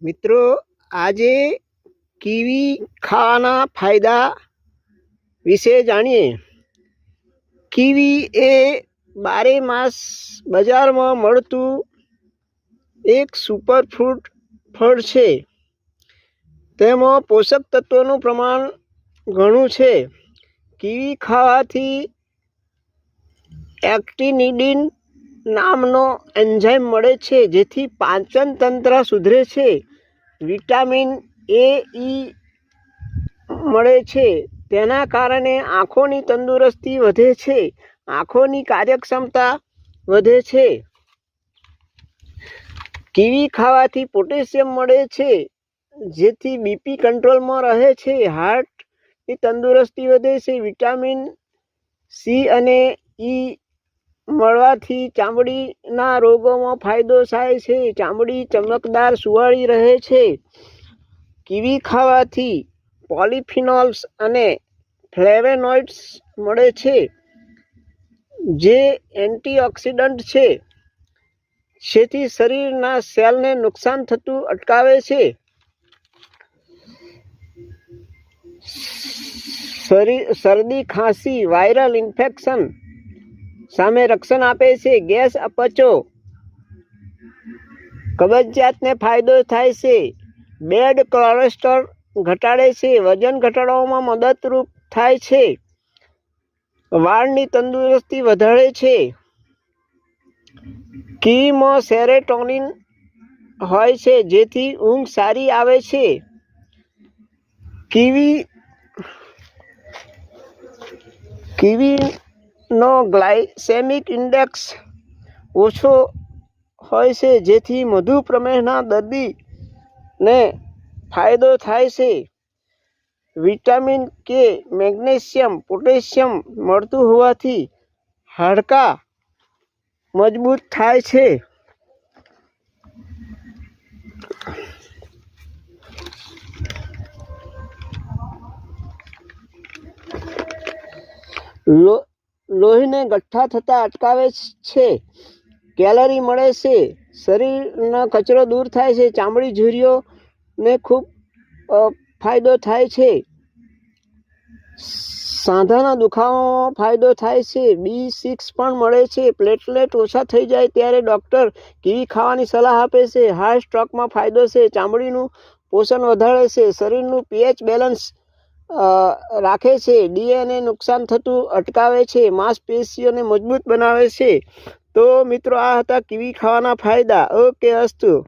મિત્રો આજે કીવી ખાવાના ફાયદા વિશે જાણીએ। કીવી એ બારે માસ બજારમાં મળતું એક સુપર ફ્રૂટ ફળ છે। તેમાં પોષક તત્વોનું પ્રમાણ ઘણું છે। કીવી ખાવાથી એક્ટિનિડીન નામનો એન્ઝાઇમ મળે છે, જેથી પાચન તંત્ર સુધરે છે। વિટામિન એ ઈ મળે છે, તેના કારણે આંખોની તંદુરસ્તી વધે છે, આંખોની કાર્યક્ષમતા વધે છે। કીવી ખાવાથી પોટેશિયમ મળે છે, જેથી બીપી કંટ્રોલમાં રહે છે, હાર્ટની તંદુરસ્તી વધે છે। વિટામિન સી અને ઈ મળવાથી ચામડીના રોગોમાં ફાયદો થાય છે, ચામડી ચમકદાર સુવાળી રહે છે। કીવી ખાવાથી પોલિફિનોલ્સ અને ફ્લેવોનોઇડ્સ મળે છે, જે એન્ટીઓક્સિડન્ટ છે, જેથી શરીરના સેલને નુકસાન થતું અટકાવે છે। શરદી ખાંસી વાયરલ ઇન્ફેક્શન સામે રક્ષણ આપે છે। ગેસ અપચો કબજિયાતને ફાયદો થાય છે। બેડ કોલેસ્ટ્રોલ ઘટાડે છે, વજન ઘટાડવામાં મદદરૂપ થાય છે। વાળની તંદુરસ્તી વધારે છે। કીવીમાં સેરોટોનિન હોય છે, જેથી ઊંઘ સારી આવે છે। કીવીનો ગ્લાયસેમિક ઇન્ડેક્સ ઓછો હોય છે, જેથી મધુપ્રમેહના દર્દીને ફાયદો થાય છે। વિટામિન કે, મેગ્નેશિયમ, પોટેશિયમ મળતું હોવાથી હાડકાં મજબૂત થાય છે। લોહીને ગઠ્ઠા થતા અટકાવે છે। કેલરી મળે છે, શરીરનો કચરો દૂર થાય છે, ચામડી ઝુર્રીઓને ખૂબ ફાયદો થાય છે। સાંધાના દુખાવામાં ફાયદો થાય છે। B6 પણ મળે છે। પ્લેટલેટ ઓછા થઈ જાય ત્યારે ડૉક્ટર કીવી ખાવાની સલાહ આપે છે। હાર્ટ સ્ટ્રોકમાં ફાયદો છે, ચામડીનું પોષણ વધારે છે, શરીરનું pH બેલેન્સ રાખે છે, ડીએનએ નુકસાન થતું અટકાવે છે, માંસપેશીઓને મજબૂત બનાવે છે। તો મિત્રો આ હતા કીવી ખાવાના ફાયદા। ઓકે, અસ્તુ।